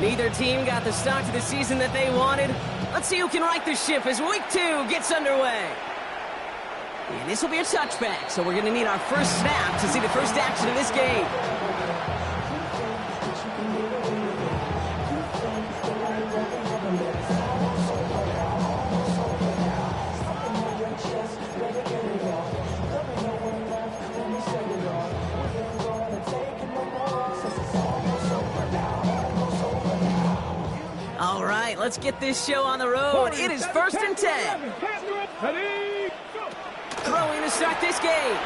Neither team got the start to the season that they wanted. Let's see who can right the ship as week 2 gets underway. And this will be a touchback, so we're going to need our first snap to see the first action of this game. All right, let's get this show on the road. It is 1st and 10. Throwing to start this game.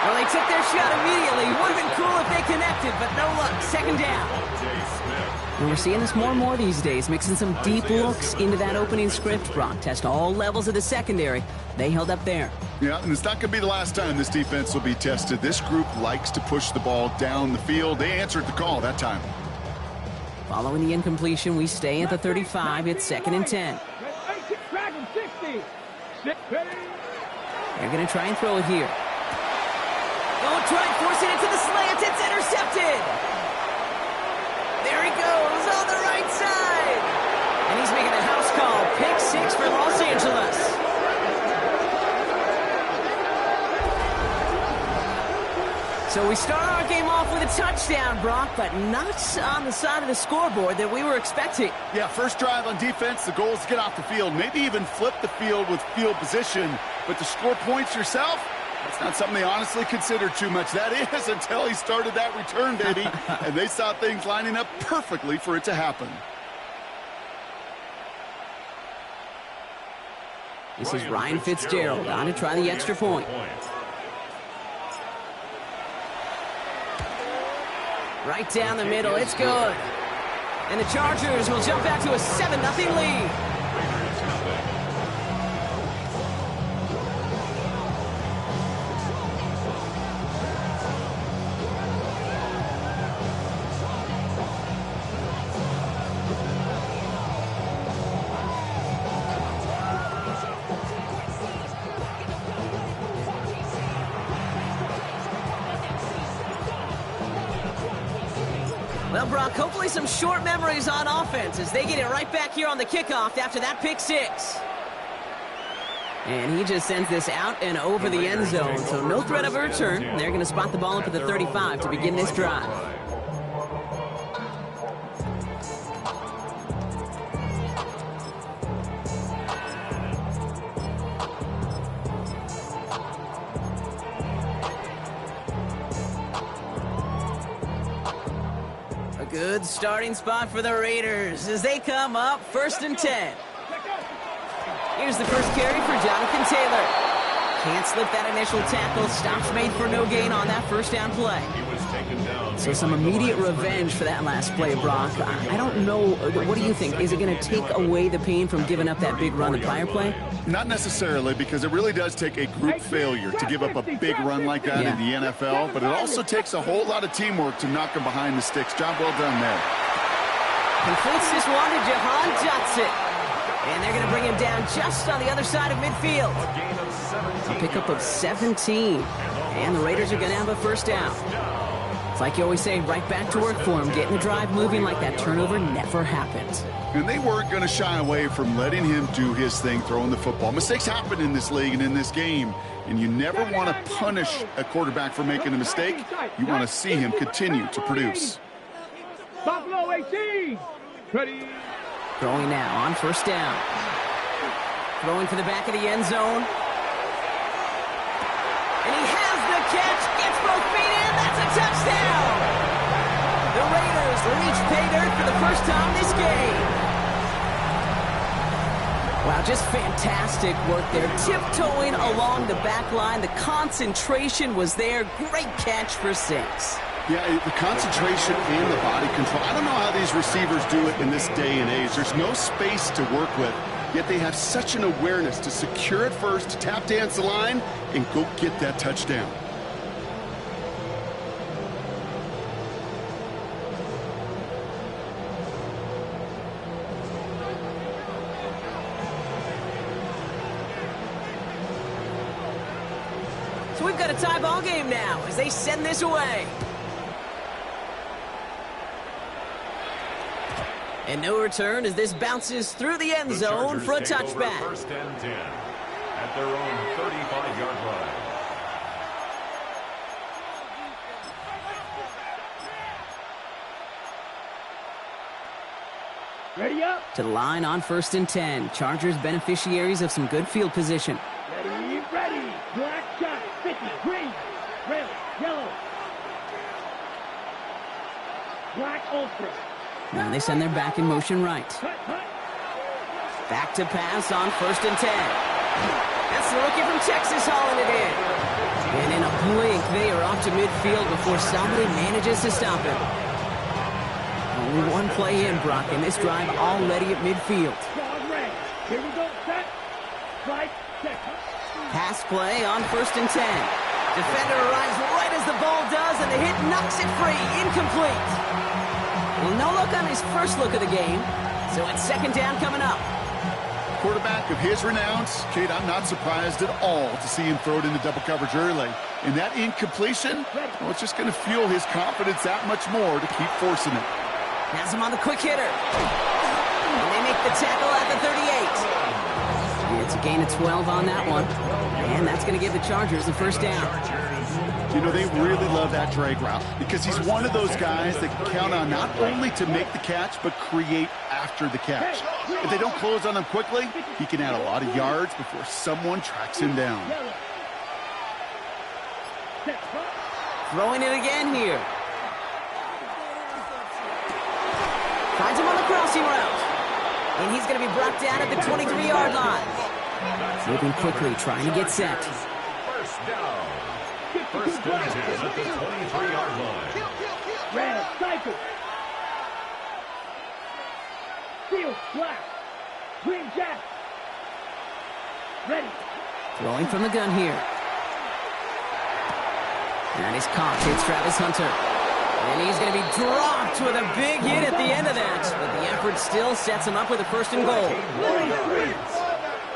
Well, they took their shot immediately. Would have been cool if they connected, but no luck. 2nd down. And we're seeing this more and more these days, mixing some deep looks into that opening script. Brock test all levels of the secondary. They held up there. Yeah, and it's not going to be the last time this defense will be tested. This group likes to push the ball down the field. They answered the call that time. Following the incompletion, we stay at the 35. It's 2nd and 10. They're going to try and throw it here. Don't try and force it into the slants. It's intercepted. There he goes on the right side. And he's making a house call. Pick 6 for Los Angeles. So we start our game off with a touchdown, Brock, but not on the side of the scoreboard that we were expecting. Yeah, first drive on defense, the goal is to get off the field, maybe even flip the field with field position. But to score points yourself, that's not something they honestly considered too much. That is until he started that return, baby. And they saw things lining up perfectly for it to happen. This is Ryan Fitzgerald on to try the extra point. Right down the middle, it's good. And the Chargers will jump back to a 7-0 lead. Well, Brock, hopefully some short memories on offense as they get it right back here on the kickoff after that pick 6. And he just sends this out and over the end zone, so no threat of a return. They're going to spot the ball up at the 35 to begin this drive. Good starting spot for the Raiders as they come up 1st and 10. Here's the first carry for Jonathan Taylor. Can't slip that initial tackle. Stops made for no gain on that first down play. So some immediate revenge for that last play, Brock. I don't know. What do you think? Is it going to take away the pain from giving up that big run the prior play? Not necessarily, because it really does take a group failure to give up a big run like that in the NFL, but it also takes a whole lot of teamwork to knock him behind the sticks. Job well done there. Completes this one to Jahan Dotson. And they're going to bring him down just on the other side of midfield. A pickup of 17. And the Raiders are going to have a first down. It's like you always say, right back to work for him, getting the drive moving like that turnover never happened. And they weren't going to shy away from letting him do his thing, throwing the football. Mistakes happen in this league and in this game, and you never want to punish a quarterback for making a mistake. You want to see him continue to produce. Buffalo 18. Ready. Throwing now on first down. Throwing for the back of the end zone. And he has the catch, gets both feet in, that's a touchdown! The Raiders reach pay dirt for the first time this game. Wow, just fantastic work there. Tiptoeing along the back line. The concentration was there. Great catch for 6. Yeah, the concentration and the body control. I don't know how these receivers do it in this day and age. There's no space to work with, yet they have such an awareness to secure it first, to tap dance the line, and go get that touchdown. So we've got a tie ball game now as they send this away. And no return as this bounces through the end zone for a touchback. First and 10 at their own 35-yard line. Ready up. To the line on 1st and 10. Chargers beneficiaries of some good field position. Ready, ready. Black shot, 50, green, red, yellow. Black ultra. Now they send their back in motion right. Cut, cut. Back to pass on 1st and 10. That's the rookie from Texas hauling it in. And in a blink, they are off to midfield before somebody manages to stop him. Only one play in, Brock, and this drive already at midfield. Dog red. Here we go. Set. Slide. Check. Pass play on 1st and 10. Defender arrives right as the ball does, and the hit knocks it free. Incomplete. Well, no look on his first look of the game, so it's 2nd down coming up. Quarterback of his renowns, Kate, I'm not surprised at all to see him throw it into double coverage early. And that incompletion, well, it's just going to fuel his confidence that much more to keep forcing it. Has him on the quick hitter. And they make the tackle at the 38. It's a gain of 12 on that one. And that's going to give the Chargers the 1st down. You know, they really love that drag route because he's one of those guys that can count on not only to make the catch, but create after the catch. If they don't close on him quickly, he can add a lot of yards before someone tracks him down. Throwing it again here. Finds him on the crossing route. And he's going to be brought down at the 23-yard line. Moving quickly, trying to get set. First down. First and 10 at the 23-yard line. Red. Cycle. Field. Black. Green jack. Ready. Throwing from the gun here. And he's caught. It's Travis Hunter. And he's going to be dropped with a big hit at the end of that. But the effort still sets him up with a 1st and goal.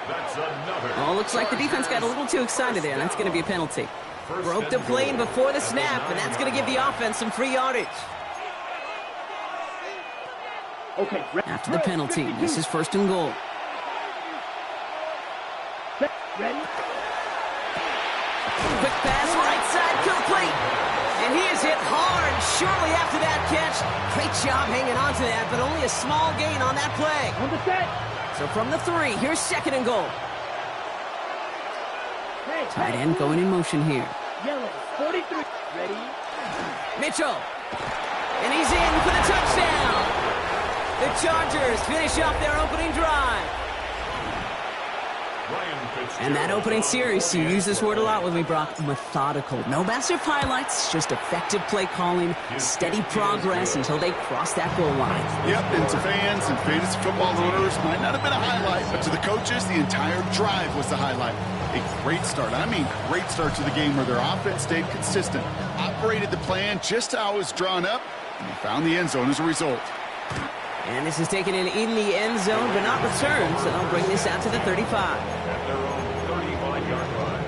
That's another. Oh, looks like the defense got a little too excited there. That's going to be a penalty. Broke the plane before the snap, and that's going to give the offense some free yardage. Okay. After the penalty, this is 1st and goal. Ready. Quick pass, right side, complete. And he is hit hard shortly after that catch. Great job hanging on to that, but only a small gain on that play. On the set. So from the 3, here's 2nd and goal. Hey, Tight end going in motion here. Yellow. 43. Ready. Mitchell. And he's in for the touchdown. The Chargers finish off their opening drive. And that opening series, you use this word a lot with me, Brock, methodical. No massive highlights, just effective play calling, steady progress until they cross that goal line. Yep, and to fans and fantasy football owners, might not have been a highlight, but to the coaches, the entire drive was the highlight. A great start. I mean, great start to the game where their offense stayed consistent, operated the plan just how it was drawn up, and they found the end zone as a result. And this is taken in the end zone, but not returned, so they'll bring this out to the 35. At their own 35-yard line.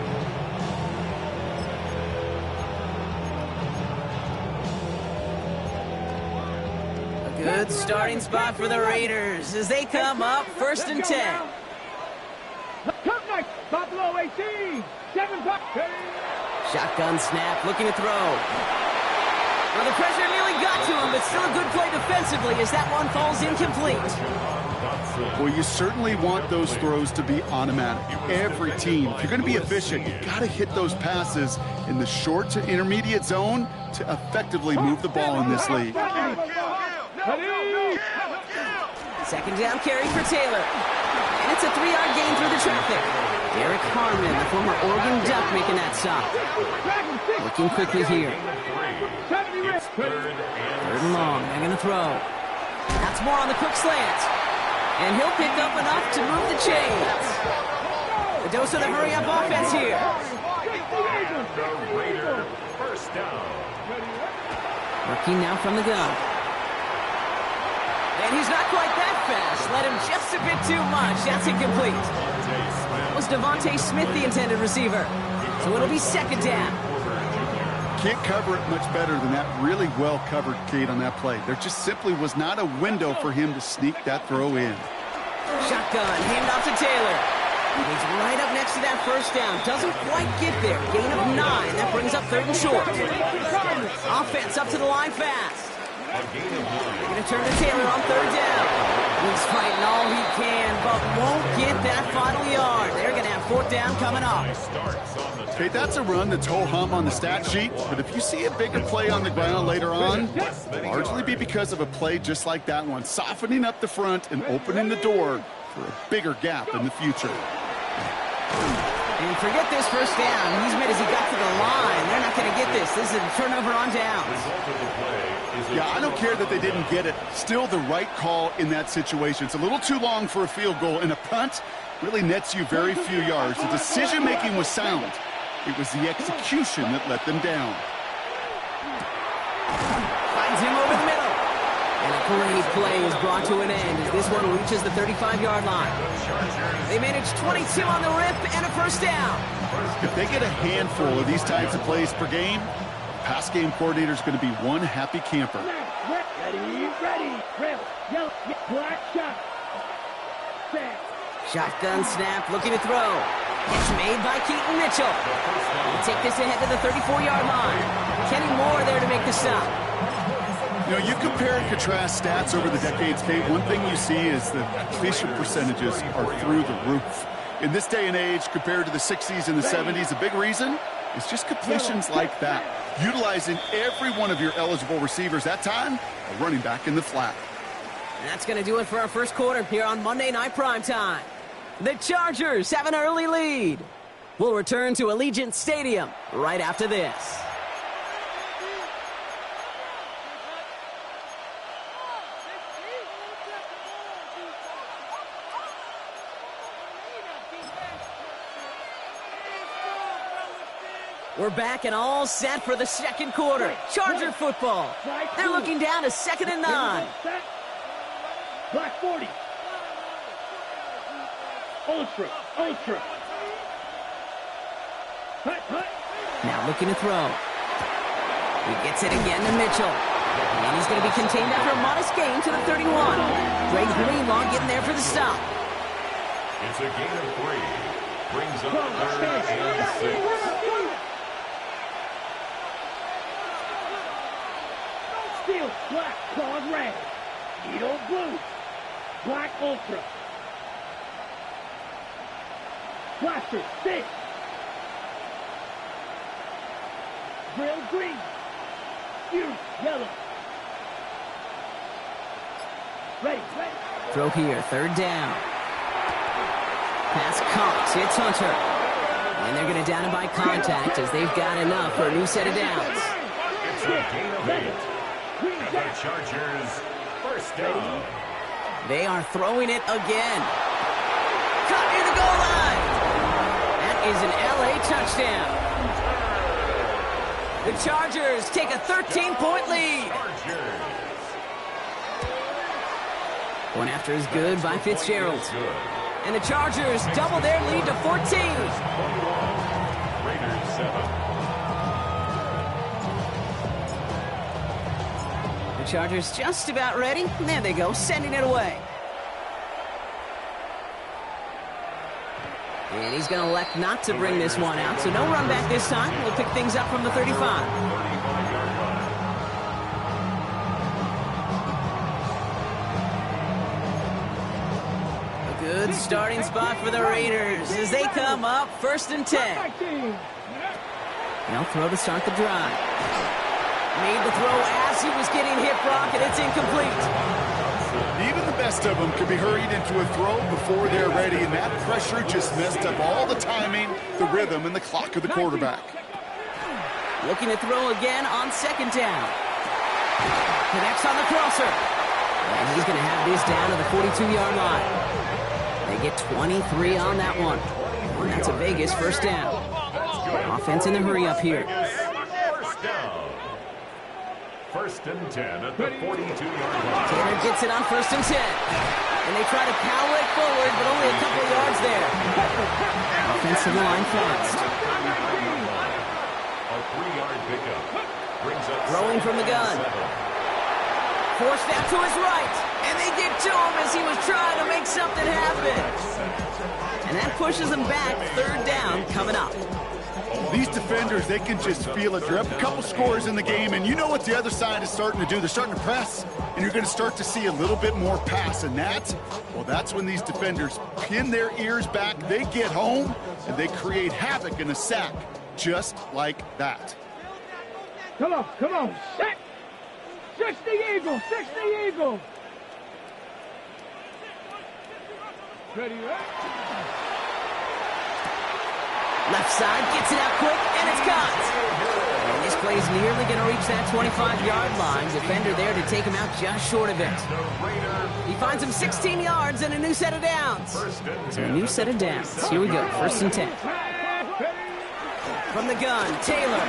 A good starting spot for the Raiders as they come up 1st and 10. Come next. Buffalo 18. 7 bucks. Shotgun snap, looking to throw. Well, the pressure nearly got to him, but still a good play defensively as that one falls incomplete. Well, you certainly want those throws to be automatic. Every team, if you're going to be efficient, you've got to hit those passes in the short to intermediate zone to effectively move the ball in this league. 2nd down carry for Taylor. And it's a 3-yard gain through the traffic. Derek Harmon, the former Oregon Duck, making that stop. Looking quickly here. 3rd and long. They're going to throw. That's more on the quick slant. And he'll pick up enough to move the chains. A dose of the hurry-up offense here. First down. Working now from the gun. And he's not quite that fast. Let him just a bit too much. That's incomplete. That was Devontae Smith, the intended receiver. So it'll be 2nd down. can't cover it much better than that really well-covered gate on that play. There just simply was not a window for him to sneak that throw in. Shotgun, hand off to Taylor. He's right up next to that first down. Doesn't quite get there. Gain of 9. That brings up 3rd and short. Offense up to the line fast. Going to turn to Taylor on 3rd down. He's fighting all he can, but won't get that final yard. They're going to have 4th down coming up. Okay, that's a run that's ho-hum on the stat sheet, but if you see a bigger play on the ground later on, largely be because of a play just like that one, softening up the front and opening the door for a bigger gap in the future. And forget this first down. He's made as he got to the line. They're not going to get this. This is a turnover on downs. Yeah, I don't care that they didn't get it. Still the right call in that situation. It's a little too long for a field goal, and a punt really nets you very few yards. The decision-making was sound. It was the execution that let them down. Finds him over the middle. And a great play is brought to an end as this one reaches the 35-yard line. They manage 22 on the rip and a first down. If they get a handful of these types of plays per game, pass game coordinator is going to be one happy camper. Ready. Rail. Yellow. Black shot. Set. Shotgun snap, looking to throw. It's made by Keaton Mitchell. He'll take this ahead to the 34-yard line. Kenny Moore there to make the stop. You know, you compare and contrast stats over the decades, Kate. One thing you see is the completion percentages are through the roof. In this day and age, compared to the 60s and the 70s, a big reason is just completions like that. Utilizing every one of your eligible receivers. That time, a running back in the flat. And that's going to do it for our first quarter here on Monday Night Primetime. The Chargers have an early lead. We'll return to Allegiant Stadium right after this. We're back and all set for the second quarter. Charger football. They're looking down to 2nd and 9. Black 40. Ultra. Hut. Now looking to throw. He gets it again to Mitchell. And he's going to be contained after a modest gain to the 31. Greg Greenlaw getting there for the stop. It's a gain of 3. Brings up 3rd and 6. Steel, black, claws red. Needle blue. Black ultra. Blaster, 6. Grill green. Fuse, yellow. Ready. Throw here, 3rd down. Pass caught, it's Hunter. And they're going to down him by contact as they've got enough for a new set of downs. It's a gain of 8. The Chargers, first down. They are throwing it again. Caught near the goal line. That is an LA touchdown. The Chargers take a 13-point lead. One after is good by Fitzgerald. And the Chargers double their lead to 14. Raiders 7. The Chargers just about ready. There they go, sending it away. And he's going to elect not to bring this one out, so no run back this time. We'll pick things up from the 35. A good starting spot for the Raiders as they come up 1st and 10. They'll throw to start the drive. Made the throw as he was getting hit, Brock, and it's incomplete. Even the best of them could be hurried into a throw before they're ready, and that pressure just messed up all the timing, the rhythm, and the clock of the quarterback. Looking to throw again on 2nd down. Connects on the crosser. And he's going to have this down to the 42-yard line. They get 23 on that one. And that's a Vegas first down. Offense in the hurry up here. First down. 1st and 10 at the 42-yard line. Taylor gets it on 1st and 10. And they try to power it forward, but only a couple of yards there. Offense to the line fast. A 3-yard pickup. Brings up Throwing from the gun. Forced out to his right. And they get to him as he was trying to make something happen. And that pushes him back. Third down coming up. These defenders, they can just feel it. You're up a couple scores in the game, and you know what the other side is starting to do. They're starting to press, and you're going to start to see a little bit more pass. And that's when these defenders pin their ears back. They get home, and they create havoc in a sack just like that. Come on, set! 60 Eagle, 60 Eagle! Ready, right? Left side, gets it out quick, and it's caught. And this play's nearly going to reach that 25-yard line. Defender there to take him out just short of it. He finds him 16 yards and a new set of downs. So a new set of downs. Here we go, 1st and 10. From the gun, Taylor.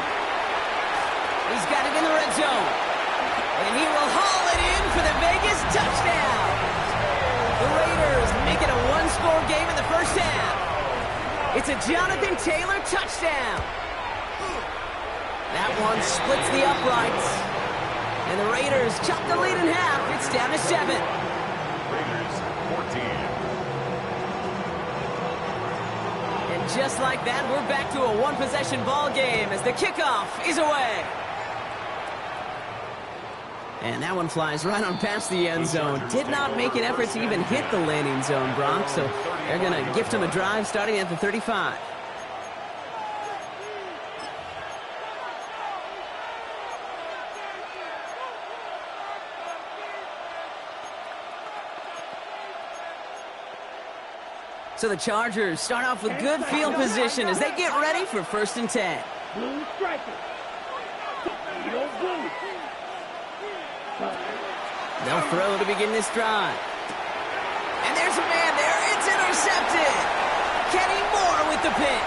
He's got it in the red zone. And he will haul it in for the Vegas touchdown. The Raiders make it a one-score game in the first half. It's a Jonathan Taylor touchdown. That one splits the uprights. And the Raiders chop the lead in half. It's down to 7. Raiders 14. And just like that, we're back to a one-possession ball game as the kickoff is away. And that one flies right on past the end zone. Did not make an effort to even hit the landing zone, Bronx. So they're going to gift him a drive starting at the 35. So the Chargers start off with good field position as they get ready for 1st and 10. Blue striker. Yo, blue. They'll throw to begin this drive. And there's a man there. It's intercepted. Kenny Moore with the pick.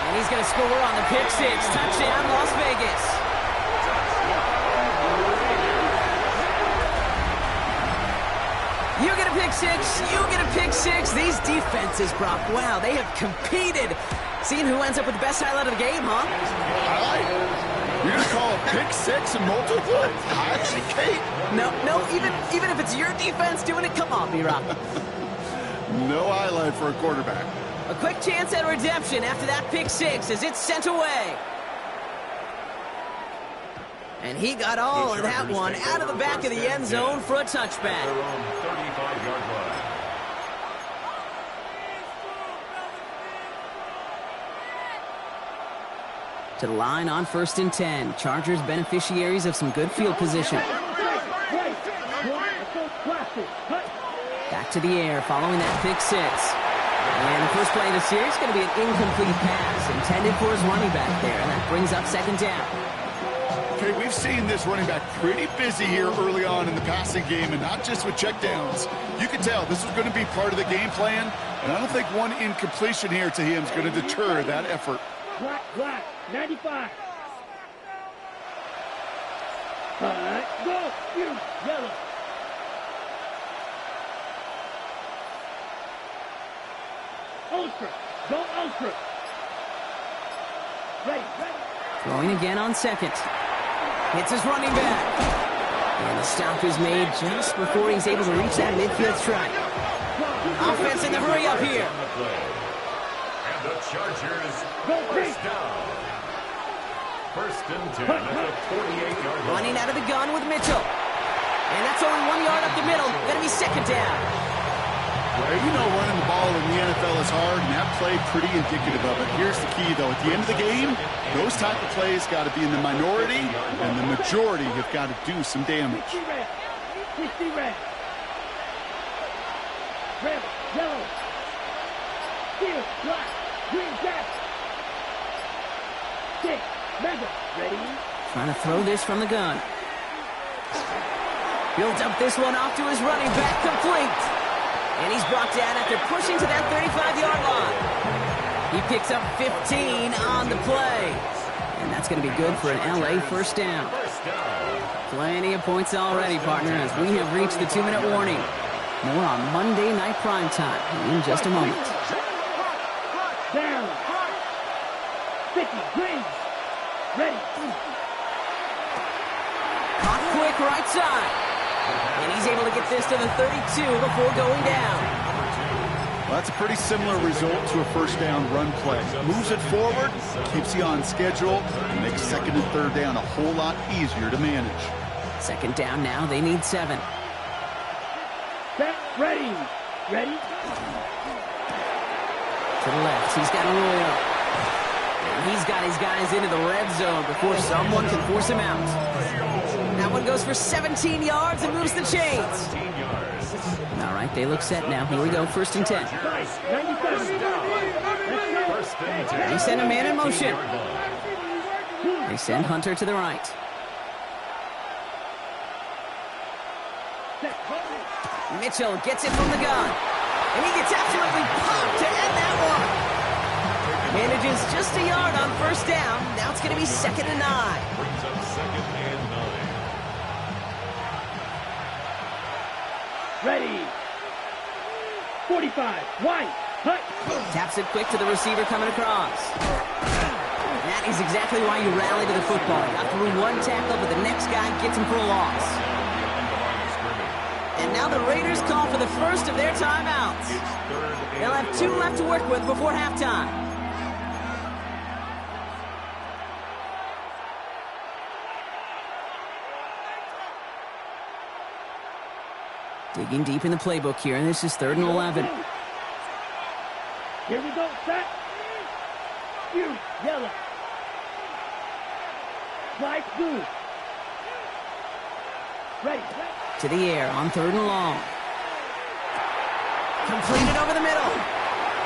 And he's going to score on the pick six. Touchdown, Las Vegas. You get a pick six. You get a pick six. These defenses, Brock, wow, they have competed. Seeing who ends up with the best highlight of the game, huh? Highlight? You're going to call a pick six and multiple? Actually, Kate. No, even if it's your defense doing it, come on, B-Rock. No highlight for a quarterback. A quick chance at redemption after that pick six as it's sent away. And he got all of that one out of the back of the end zone for a touchback. They're on 35-yard line. To the line on 1st and 10. Chargers beneficiaries of some good field position. Back to the air following that pick six. And the first play of the series is going to be an incomplete pass intended for his running back there. And that brings up 2nd down. Okay, we've seen this running back pretty busy here early on in the passing game, and not just with checkdowns. You can tell this was going to be part of the game plan, and I don't think one incompletion here to him is going to deter that effort. Black, 95. All right, go, you, yellow. Ultra, go ultra. Ready. Throwing again on 2nd. Hits his running back. And the stop is made just before he's able to reach that midfield strike. Offense in the hurry up here. And the Chargers first down. 1st and 10 at the 48-yard line. Running out of the gun with Mitchell. And that's only 1 yard up the middle. Going to be 2nd down. Well, you know running the ball in the NFL is hard, and that play pretty indicative of it. Here's the key, though. At the end of the game, those type of plays got to be in the minority, and the majority have got to do some damage. 60 red. Red, yellow. Steel, black, green, gas. 6, mega. Ready? Trying to throw this from the gun. Builds up this one off to his running back, complete. And he's brought down after pushing to that 35-yard line. He picks up 15 on the play. And that's going to be good for an LA first down. Plenty of points already, partner, as we have reached the 2-minute warning. More on Monday Night Primetime in just a moment. Down. 50, green. right side. And he's able to get this to the 32 before going down. Well, that's a pretty similar result to a first down run play. Moves it forward, keeps you on schedule, and makes second and third down a whole lot easier to manage. Second down now, they need 7. Set, ready. Ready? To the left, he's got a roll. And he's got his guys into the red zone before someone can force him out. That one goes for 17 yards and moves the chains. All right, they look set now. Here we go, first and 10. They send a man in motion. They send Hunter to the right. Mitchell gets it from the gun. And he gets absolutely pumped to end that one. Manages just a yard on first down. Now it's going to be second and 9. Brings up second and 9. Ready. 45. White. Hut. Taps it quick to the receiver coming across. That is exactly why you rally to the football. Got through one tackle, but the next guy gets him for a loss. And now the Raiders call for the first of their timeouts. They'll have 2 left to work with before halftime. Digging deep in the playbook here, and this is 3rd and 11. Here we go. Set. You. Yellow. Flag blue. Ready. To the air on 3rd and long. Completed over the middle.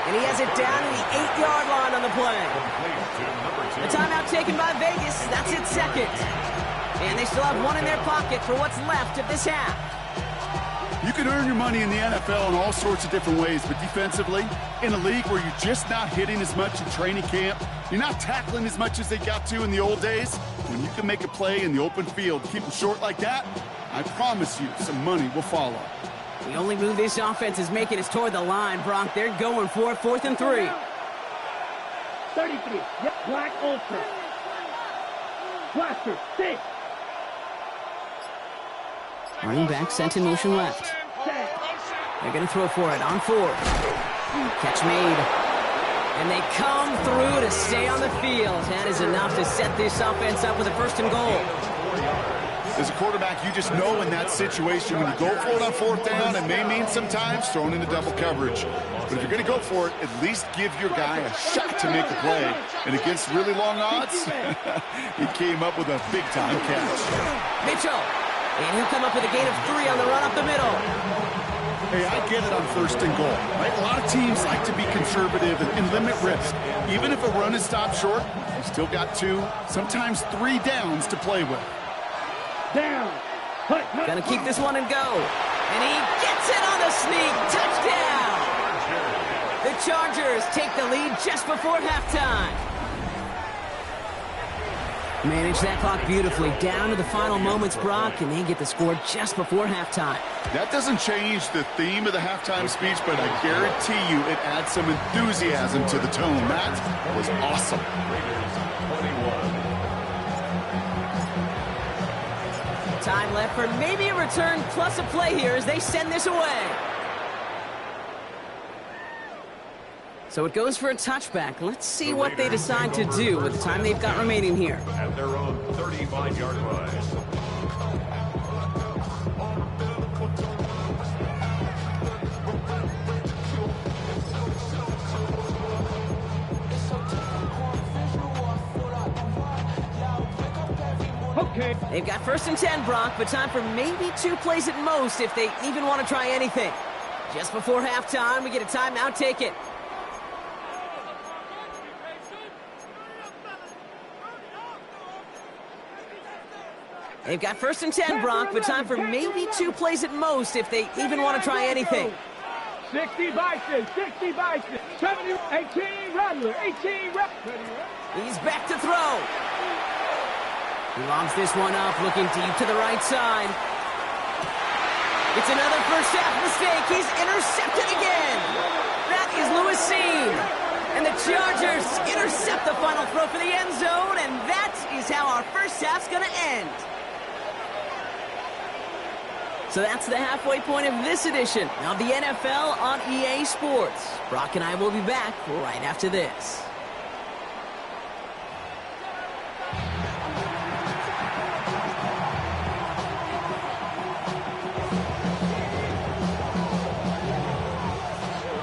And he has it down to the 8-yard line on the play. A timeout taken by Vegas. That's its second. And they still have one in their pocket for what's left of this half. You can earn your money in the NFL in all sorts of different ways, but defensively, in a league where you're just not hitting as much in training camp, you're not tackling as much as they got to in the old days, when you can make a play in the open field, keep them short like that, I promise you some money will follow. The only move this offense is making is toward the line, Brock. They're going for it, 4th and 3. 33. Yep. Black Ultra. Blaster. 6. Running back sent in motion left. They're going to throw for it on 4th. Catch made. And they come through to stay on the field. That is enough to set this offense up with a 1st and goal. As a quarterback, you just know in that situation when you go for it on 4th down, it may mean sometimes thrown into double coverage. But if you're going to go for it, at least give your guy a shot to make a play. And against really long odds, he came up with a big-time catch. Mitchell. And he'll come up with a gain of 3 on the run up the middle. Hey, I get it on 1st and goal. Right? A lot of teams like to be conservative and limit risk. Even if a run is stopped short, you still got 2, sometimes 3 downs to play with. Down. Gonna keep this one and go. And he gets it on the sneak. Touchdown! The Chargers take the lead just before halftime. Manage that clock beautifully down to the final moments, Brock, and they get the score just before halftime. That doesn't change the theme of the halftime speech, but I guarantee you it adds some enthusiasm to the tone. That was awesome. Time left for maybe a return plus a play here as they send this away. So it goes for a touchback. Let's see what they decide to do with the time they've got remaining here. At their own 35-yard line. Okay. They've got 1st and 10, Brock, but time for maybe 2 plays at most if they even want to try anything. Just before halftime, we get a timeout taken. They've got 1st and 10, Brock, but time for maybe 2 plays at most if they even want to try anything. 60 Bison, 60 Bison, 70, 18 Rattler, 18 Rattler. He's back to throw. He lobs this one up, looking deep to the right side. It's another first half mistake. He's intercepted again. That is Lewis Cine. And the Chargers intercept the final throw for the end zone, and that is how our first half's going to end. So that's the halfway point of this edition of the NFL on EA Sports. Brock and I will be back right after this.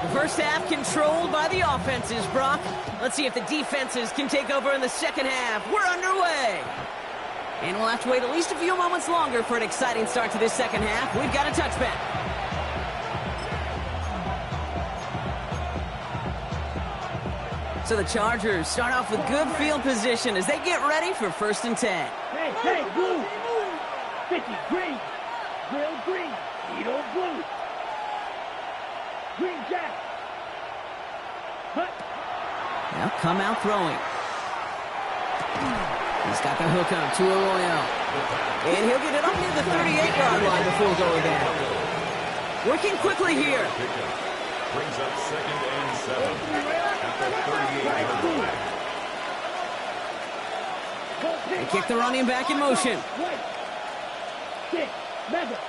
The first half controlled by the offenses, Brock. Let's see if the defenses can take over in the second half. We're underway. And we'll have to wait at least a few moments longer for an exciting start to this second half. We've got a touchback. So the Chargers start off with good field position as they get ready for 1st and 10. Hey, blue. 50, green. Grill, green. Edo, blue. Green jack. Hut. Now come out throwing. He's got the hook up to Arroyo. And he'll get it up near the 38-yard line before going down. Working quickly here. Brings up 2nd and 7 at the 38-yard line. They kick the running back in motion. White. 6. Mega.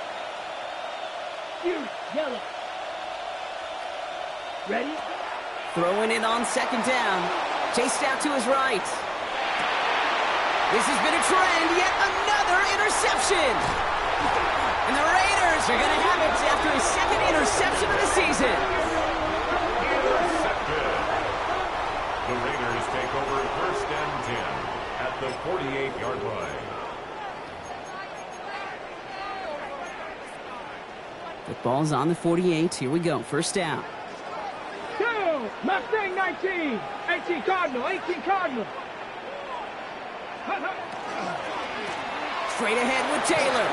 Yellow. Ready? Throwing it on 2nd down. Chased out to his right. This has been a trend, yet another interception. And the Raiders are going to have it after his 2nd interception of the season. Intercepted. The Raiders take over 1st and 10 at the 48-yard line. Football's on the 48. Here we go. 1st down. Go! Mustang 19. 18 Cardinal. 18 Cardinal. Straight ahead with Taylor.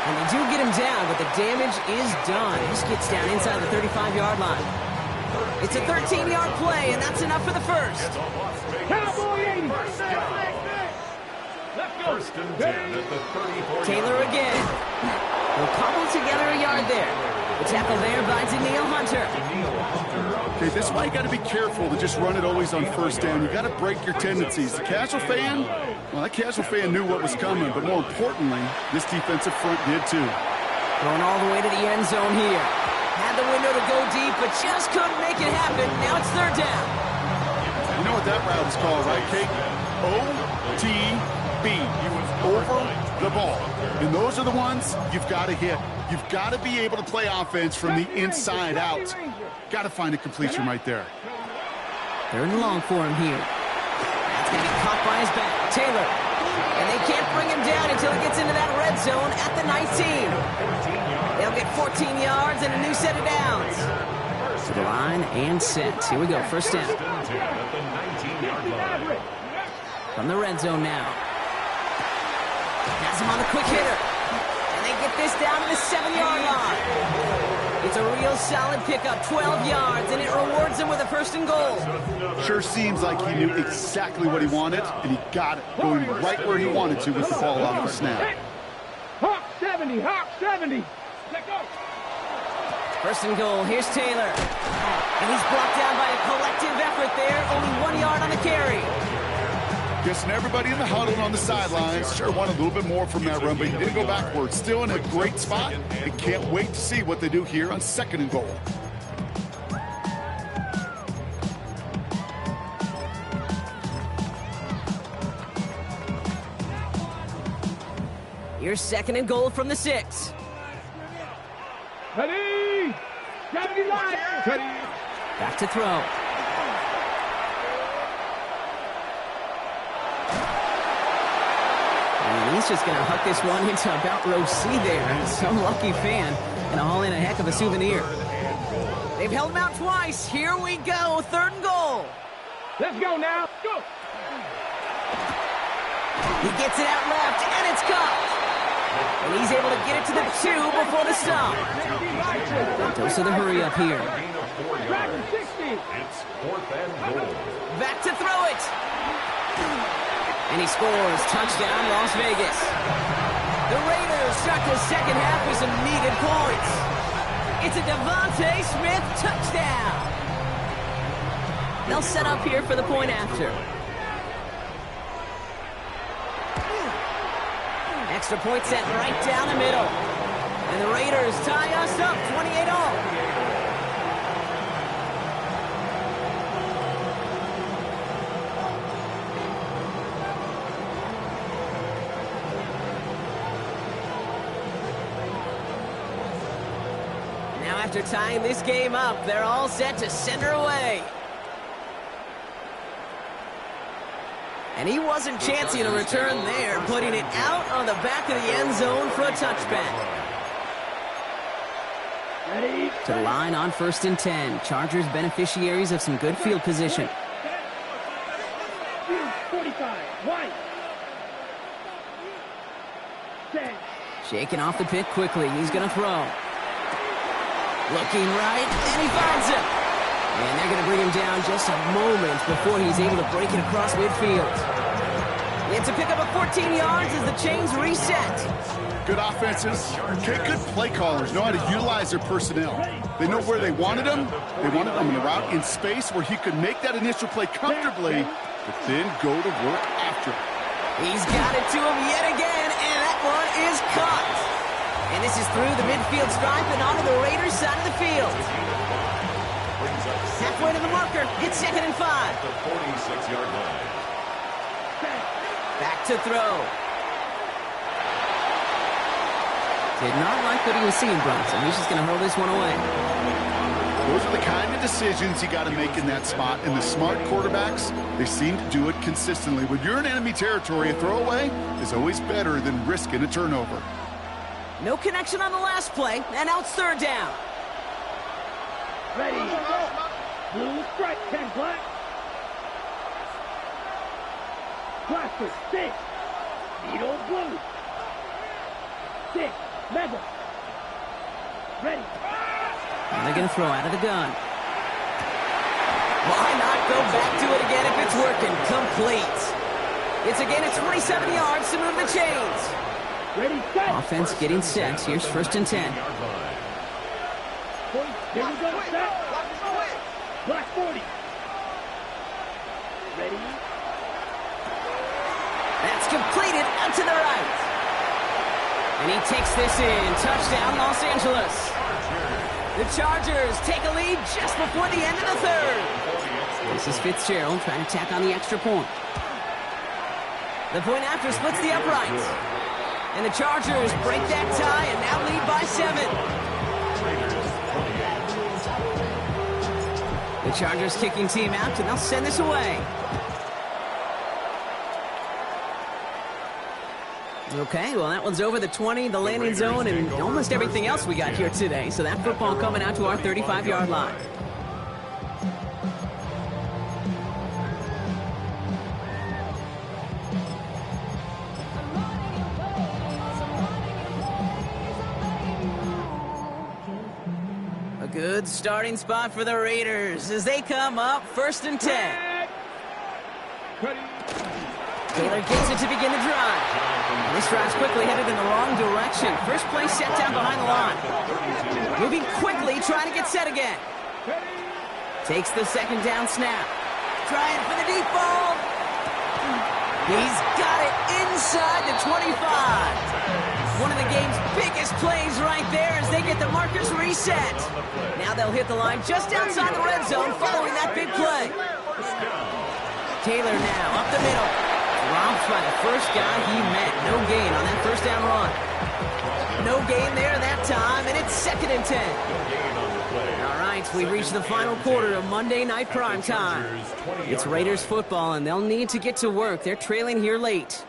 And they do get him down, but the damage is done. He just gets down inside the 35-yard line. It's a 13-yard play, and that's enough for the first. Cowboy 80. Let's go. 1st and 10 at the 34. Taylor again. Will cobble together a yard there. The tackle there by Daniil Hunter. Okay, this is why you got to be careful to just run it always on 1st down. You got to break your tendencies. The casual fan, well, that casual fan knew what was coming, but more importantly, this defensive front did too. Going all the way to the end zone here. Had the window to go deep, but just couldn't make it happen. Now it's 3rd down. You know what that route is called, right, Kate? OTB. Over the ball. And those are the ones you've got to hit. You've got to be able to play offense from the inside out. Got to find a completion right there. 3rd and long for him here. That's going to be caught by his back. Taylor. And they can't bring him down until he gets into that red zone at the 19. They'll get 14 yards and a new set of downs. To the line and set. Here we go. 1st down. From the red zone now. Has him on the quick hitter. And they get this down to the 7-yard line. It's a real solid pickup, 12 yards, and it rewards him with a 1st and goal. Sure seems like he knew exactly what he wanted, and he got it, going right where he wanted to with the ball out of the snap. Hawk 70, Hawk 70. Let go. 1st and goal, here's Taylor. And he's blocked down by a collective effort there, only 1 yard on the carry. Guessing everybody in the huddle on the sidelines sure wanted a little bit more from that run, but he didn't go backwards. Still in a great spot, and can't wait to see what they do here on 2nd and goal. Here's 2nd and goal from the 6. Ready. 79. Ready. Back to throw. And he's just going to huck this one into about row C there. Some lucky fan and haul in a heck of a souvenir. They've held him out twice. Here we go. 3rd and goal. Let's go now. Go. He gets it out left, and it's caught. And he's able to get it to the 2 before the stop. Dose of the hurry up here. It's 4th and goal. Back to throw it. And he scores. Touchdown, Las Vegas. The Raiders start the second half with some needed points. It's a Devontae Smith touchdown. They'll set up here for the point after. Extra point set right down the middle. And the Raiders tie us up 28-all. After tying this game up, they're all set to send her away. And he wasn't chancing a return there, putting it out on the back of the end zone for a touchback. To the line on 1st and 10. Chargers beneficiaries of some good field position. 45, right. 10. Shaking off the pick quickly. He's going to throw. Looking right, and he finds him. And they're going to bring him down just a moment before he's able to break it across midfield. And to pick up a 14 yards as the chains reset. Good offenses, okay, good play callers know how to utilize their personnel. They know where they wanted him. They wanted him in a route in space where he could make that initial play comfortably, but then go to work after it. He's got it to him yet again, and that one is caught. And this is through the midfield stripe and onto the Raiders' side of the field. Halfway to the marker. It's 2nd and 5. The 46-yard line. Back to throw. Did not like what he was seeing, Bronson. He's just going to hurl this one away. Those are the kind of decisions you got to make in that spot. And the smart quarterbacks, they seem to do it consistently. When you're in enemy territory, a throwaway is always better than risking a turnover. No connection on the last play, and now it's 3rd down. Ready. Blue strike, 10 black. Blaster, 6. Needle blue. 6. Mega. Ready. And they're going to throw out of the gun. Why not go back to it again if it's working? Complete. It's again at 27 yards to move the chains. Ready, set. Offense getting set. Here's 1st and 10. Here we go, set. Black 40. Ready. That's completed out to the right. And he takes this in. Touchdown, Los Angeles. The Chargers take a lead just before the end of the 3rd. This is Fitzgerald trying to tack on the extra point. The point after splits the uprights. And the Chargers break that tie and now lead by 7. The Chargers kicking team out, and they'll send this away. Okay, well, that one's over the 20, the landing zone, and almost everything else we got here today. So that football coming out to our 35-yard line. A good starting spot for the Raiders as they come up 1st and 10. Taylor gets it to begin the drive. This drive's quickly headed in the wrong direction. First play set down behind the line. Moving quickly, trying to get set again. Takes the 2nd down snap. Trying for the deep ball. He's got it inside the 25. One of the game's biggest plays right there as they get the markers reset. Now they'll hit the line just outside the red zone following that big play. Taylor now up the middle. Dropped by the first guy he met. No gain on that 1st down run. No gain there that time, and it's 2nd and 10. All right, we've reached the final quarter of Monday Night Prime Time. It's Raiders football, and they'll need to get to work. They're trailing here late.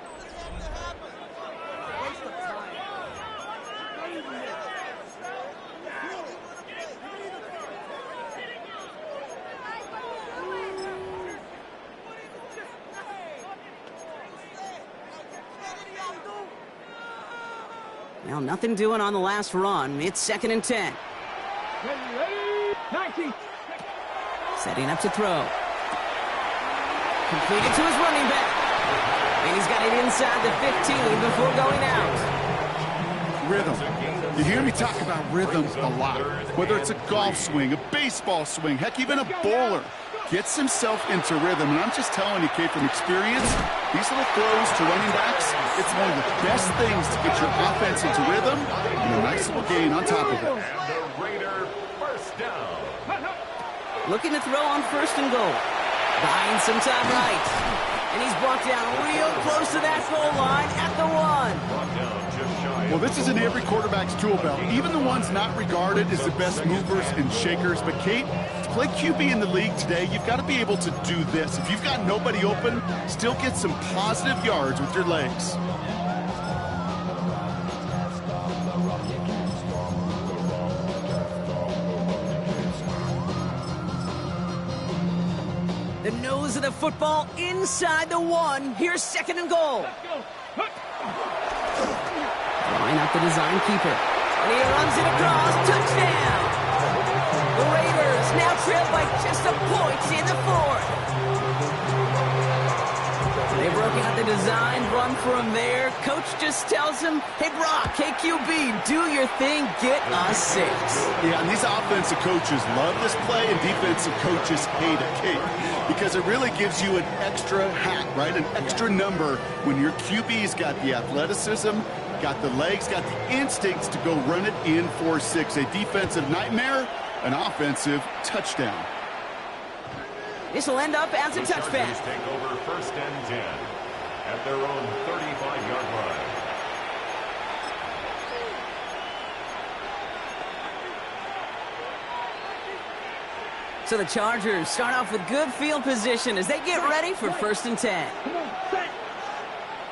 Well, nothing doing on the last run. It's 2nd and 10. 90. Setting up to throw. Completed to his running back. And he's got it inside the 15 before going out. Rhythm. You hear me talk about rhythm a lot. Whether it's a golf swing, a baseball swing, heck, even a bowler. gets himself into rhythm. And I'm just telling you, Kate, from experience, these little throws to running backs, it's one of the best things to get your offense into rhythm and a nice little gain on top of it. And the Raider first down. Looking to throw on 1st and goal. Buying some time right. And he's brought down real close to that goal line at the 1. Brought down just shy of Well, this is in every quarterback's tool belt, even the ones not regarded as the best movers and shakers. But, Kate, to play QB in the league today, you've got to be able to do this. If you've got nobody open, still get some positive yards with your legs. The nose of the football inside the 1. Here's 2nd and goal. Line up the design keeper. And he runs it across. Touchdown! The Raiders now trail by just a point in the 4th. They broke out the design run from there. Coach just tells him, hey, Brock, hey, QB, do your thing, get us 6. Yeah, and these offensive coaches love this play, and defensive coaches hate it, Kate, because it really gives you an extra hat, right? An extra number when your QB's got the athleticism, got the legs, got the instincts to go run it in for 6. A defensive nightmare, an offensive touchdown. This will end up as a touchback. Chargers take over 1st and 10 at their own 35-yard line. So the Chargers start off with good field position as they get ready for 1st and 10. Come on, set.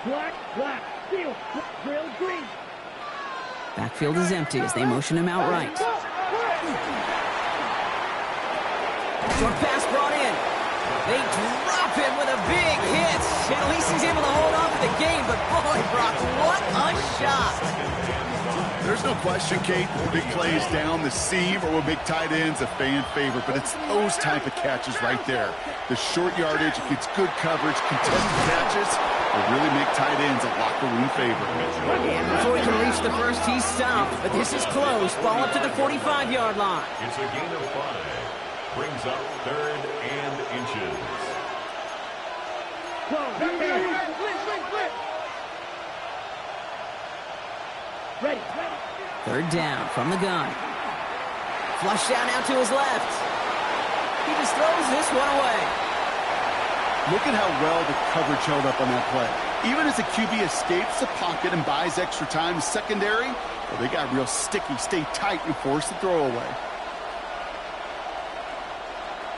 Black, black, field, drill, green. Backfield is empty as they motion him out right. Short pass brought in. They drop him with a big hit. And at least he's able to hold on to the game. But boy, Brock, what a shot. There's no question, Kate, the big plays down the seam or with big tight ends, a fan favorite. But it's those type of catches right there. The short yardage, it gets good coverage, contested catches, will really make tight ends a locker room favorite. And before he can reach the 1st, he's stopped. But this is close. Ball up to the 45-yard line. It's a gain of 5. Brings up 3rd and inches. Ready. 3rd down from the gun. Flush down out to his left. He just throws this one away. Look at how well the coverage held up on that play. Even as the QB escapes the pocket and buys extra time in secondary, well, they got real sticky, stay tight, and force the throw away.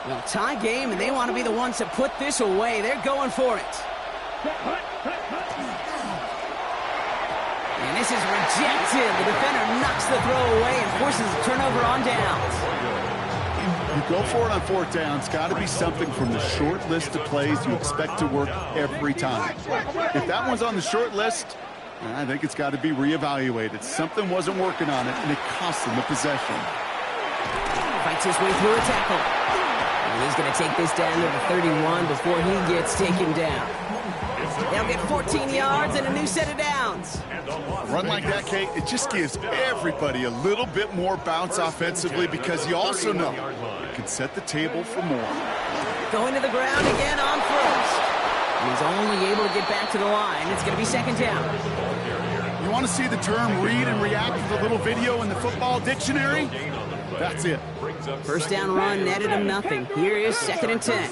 Well, tie game, and they want to be the ones to put this away. They're going for it. And this is rejected. The defender knocks the throw away and forces a turnover on downs. You go for it on 4th down. It's got to be something from the short list of plays you expect to work every time. If that one's on the short list, I think it's got to be reevaluated. Something wasn't working on it, and it cost him the possession. Fights his way through a tackle. And he's going to take this down to the 31 before he gets taken down. They'll get 14 yards and a new set of downs. A run like that, Kate, it just gives everybody a little bit more bounce offensively because you also know it can set the table for more. Going to the ground again on 1st. He's only able to get back to the line. It's going to be 2nd down. You want to see the term read and react with a little video in the football dictionary? That's it. 1st down run netted him nothing. Here is 2nd and 10.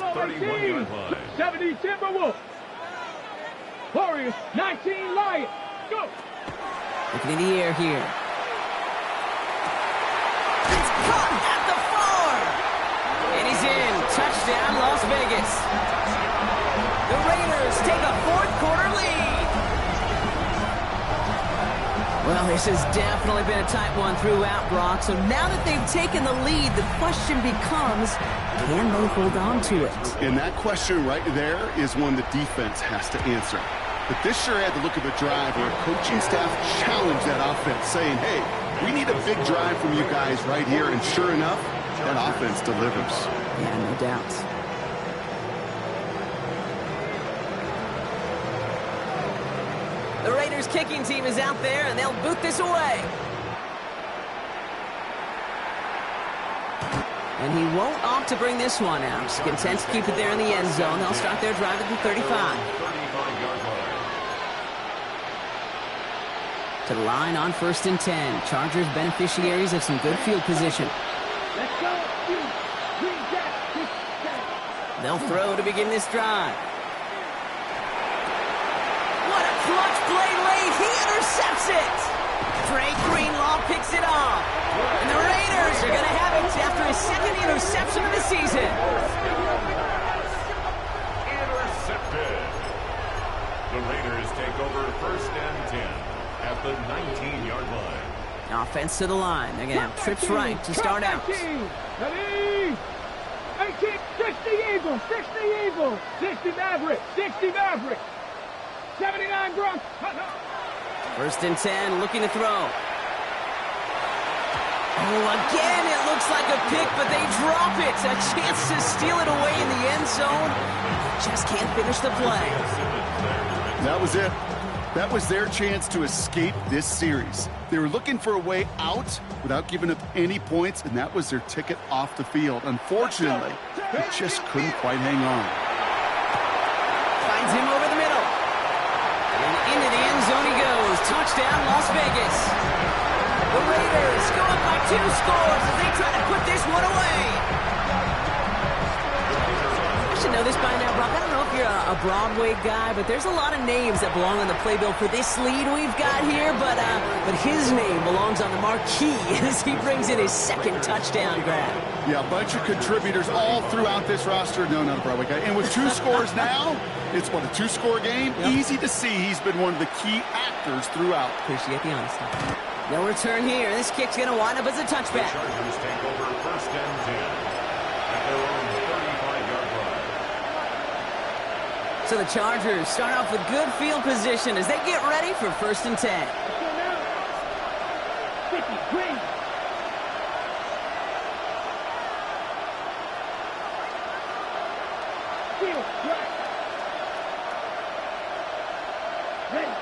70 Timberwolves. Warriors, 19 Lions. Go. Looking in the air here. It's caught at the 4. And he's in. Touchdown, Las Vegas. The Raiders take a 4th quarter lead. Well, this has definitely been a tight one throughout, Brock. So now that they've taken the lead, the question becomes, can they hold on to it? And that question right there is one the defense has to answer. But this sure had the look of a drive where a coaching staff challenged that offense, saying, hey, we need a big drive from you guys right here. And sure enough, that offense delivers. Yeah, no doubt. The Raiders kicking team is out there, and they'll boot this away. And he won't opt to bring this one out. He's content to keep it there in the end zone. They'll start their drive at the 35. 35-yard line. To the line on 1st and 10. Chargers beneficiaries of some good field position. Let's go. Green Jack. They'll throw to begin this drive. What a clutch play late. He intercepts it. Drake Greenlaw picks it off. And the Raiders are going to have it after his second interception of the season. Intercepted. The Raiders take over 1st and 10 at the 19-yard line. Offense to the line. They're going to have trips right to start out. 18, 60 Eagles, 60 Eagles, 60 Mavericks, 60 Mavericks, 79 Broncos. 1st and 10, looking to throw. Oh, again, it looks like a pick, but they drop it. A chance to steal it away in the end zone. Just can't finish the play. That was it. That was their chance to escape this series. They were looking for a way out without giving up any points, and that was their ticket off the field. Unfortunately, they just couldn't quite hang on. Finds him over the middle. And into the end zone he goes. Touchdown, Las Vegas. The Raiders go up by 2 scores as they try to put this one away. I should know this by now, Brock. I don't know if you're a Broadway guy, but there's a lot of names that belong on the playbill for this lead we've got here, but his name belongs on the marquee as he brings in his second touchdown grab. Yeah, a bunch of contributors all throughout this roster. No, not a Broadway guy. And with 2 scores now, it's what, a 2-score game? Yep. Easy to see he's been one of the key actors throughout. Appreciate the honesty. No return here. This kick's going to wind up as a touchback. The Chargers take over 1st and 10 at their own 35-yard line. So the Chargers start off with good field position as they get ready for 1st and 10. 50, green. Field, right. Ready.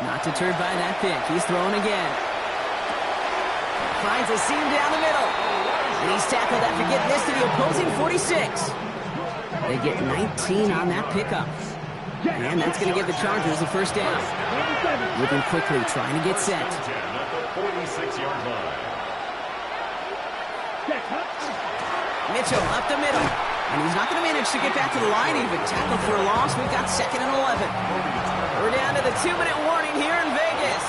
Not deterred by that pick. He's throwing again. Finds a seam down the middle. And he's tackled after getting this to the opposing 46. They get 19 on that pickup. And that's going to give the Chargers the 1st down. Moving quickly, trying to get set. 10 at the 46-yard line. Mitchell up the middle. And he's not going to manage to get back to the line even. Tackled for a loss. We've got 2nd and 11. We're down to the 2-minute warning here in Vegas.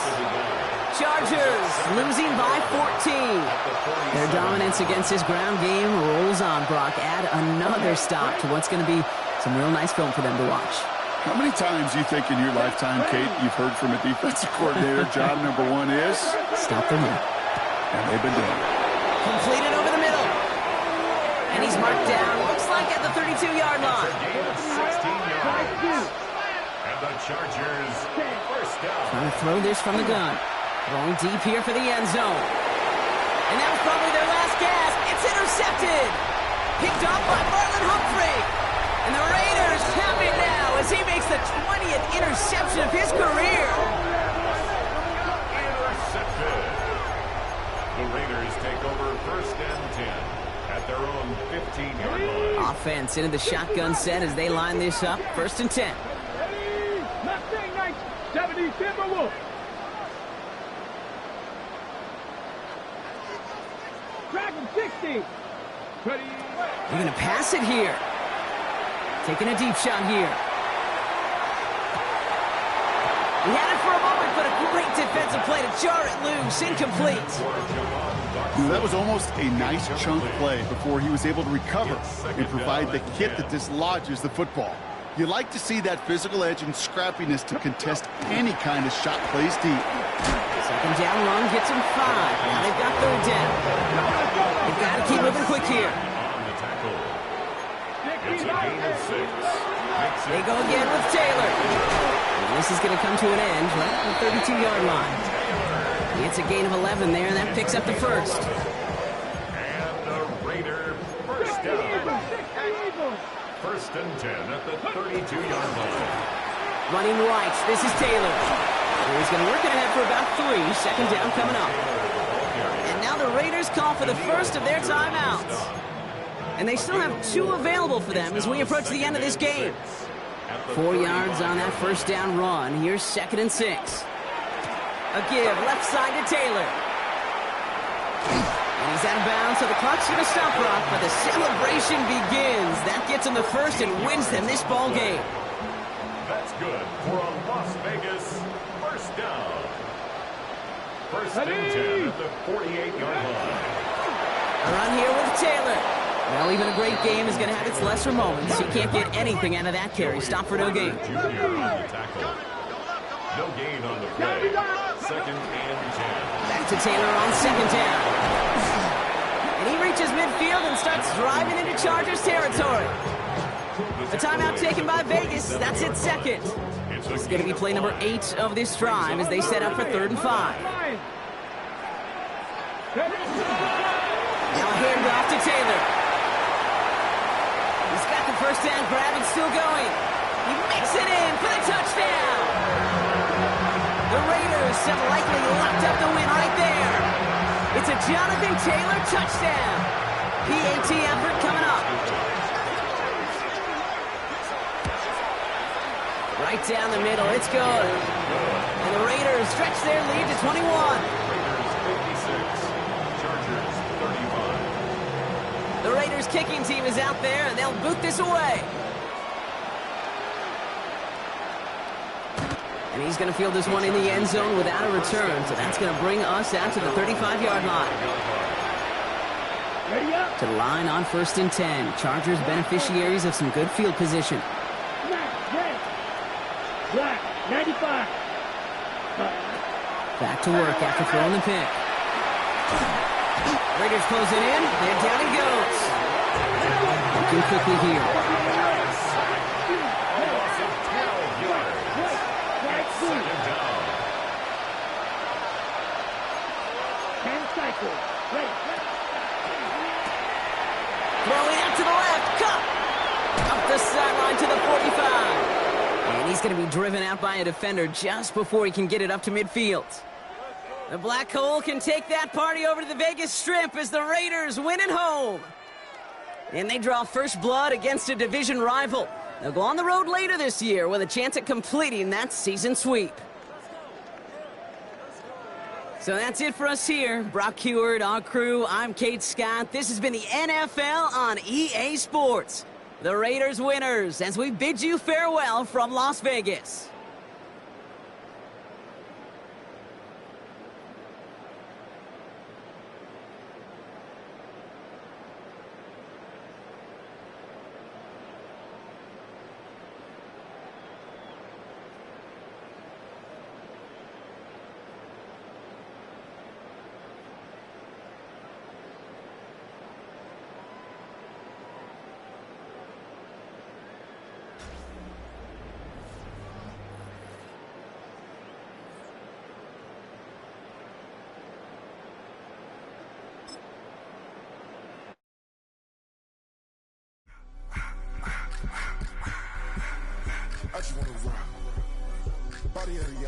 Chargers losing by 14. Their dominance against this ground game rolls on, Brock. Add another stop to what's going to be some real nice film for them to watch. How many times do you think in your lifetime, Kate, you've heard from a defensive coordinator, job number 1 is? Stop the run. And they've been doing it. Completed over the middle. And he's marked down, looks like at the 32-yard line. Gain of 16 yards. And the Chargers 1st down. Trying to throw this from the gun. Throwing deep here for the end zone. And that was probably their last gasp. It's intercepted. Picked off by Marlon Humphrey. And the Raiders have it now as he makes the 20th interception of his career. Intercepted. The Raiders take over 1st and 10 at their own 15-yard line. Offense into the shotgun set as they line this up. 1st and 10. Mustang Knights, 70 Timberwolves. Dragon 60. Ready. They're going to pass it here. Taking a deep shot here. He had it for a moment, but a great defensive play to jar it loose. Incomplete. That was almost a nice chunk play before he was able to recover and provide the hit that dislodges the football. You like to see that physical edge and scrappiness to contest any kind of shot plays deep. 2nd down run gets him 5. Now they've got 3rd down. They've got to keep moving quick here. On the tackle. It's a gain of 6. They go again with Taylor. And this is going to come to an end right at the 32-yard line. He gets a gain of 11 there, and that picks up the 1st. And the Raider 1st down. 1st and 10 at the 32-yard line. Running right, this is Taylor. He's going to work it ahead for about 3. 2nd down coming up. And now the Raiders call for the first of their timeouts. And they still have 2 available for them as we approach the end of this game. 4 yards on that first down run. Here's 2nd and 6. A give left side to Taylor. And he's out of bounds, so the clock's going to stop, Brock, but the celebration begins. That gets them the first and wins them this ball game. That's good for a Las Vegas first down. First and 10 at the 48-yard line. A run here with Taylor. Well, even a great game is going to have its lesser moments. You can't get anything out of that carry. Stop for no gain. Junior on the tackle. No gain on the play. 2nd and 10. Back to Taylor on 2nd down. And he reaches midfield and starts driving into Chargers territory. A timeout taken by Vegas. That's its 2nd. It's going to be play number 8 of this drive as they set up for 3rd and 5. Now a handoff to Taylor. He's got the first down grab and still going. He makes it in for the touchdown. The Raiders have likely locked up the win right there. It's a Jonathan Taylor touchdown. PAT effort coming up. Right down the middle, it's good. And the Raiders stretch their lead to 21. Raiders 56, Chargers 35. The Raiders kicking team is out there, and they'll boot this away. And he's going to field this one in the end zone without a return, so that's going to bring us out to the 35-yard line. To the line on 1st and 10. Chargers beneficiaries of some good field position. Black, 95. Back to work after throwing the pick. Raiders closing in. They're down he goes. Looking quickly here. Throwing out to the left. Cup. Up the sideline to the 45. And he's going to be driven out by a defender just before he can get it up to midfield. The Black Hole can take that party over to the Vegas Strip as the Raiders win at home. And they draw first blood against a division rival. They'll go on the road later this year with a chance at completing that season sweep. So that's it for us here. Brock Huard, our crew, I'm Kate Scott. This has been the NFL on EA Sports. The Raiders winners as we bid you farewell from Las Vegas. I just wanna rock. Body of the